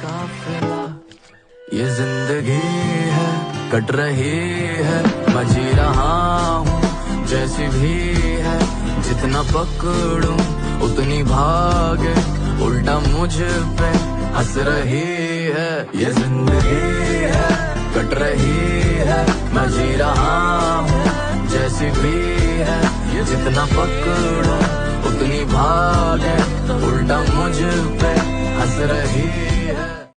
काफिला ये जिंदगी है, कट रही है, मैं जी रहा हूँ जैसी भी है। जितना पकड़ूं उतनी भागे, उल्टा मुझ पे हंस रही है। ये जिंदगी है, कट रही है, मैं जी रहा हूँ जैसी भी है। जितना पकड़ूं उतनी भागे, उल्टा मुझ पे हंस रही है।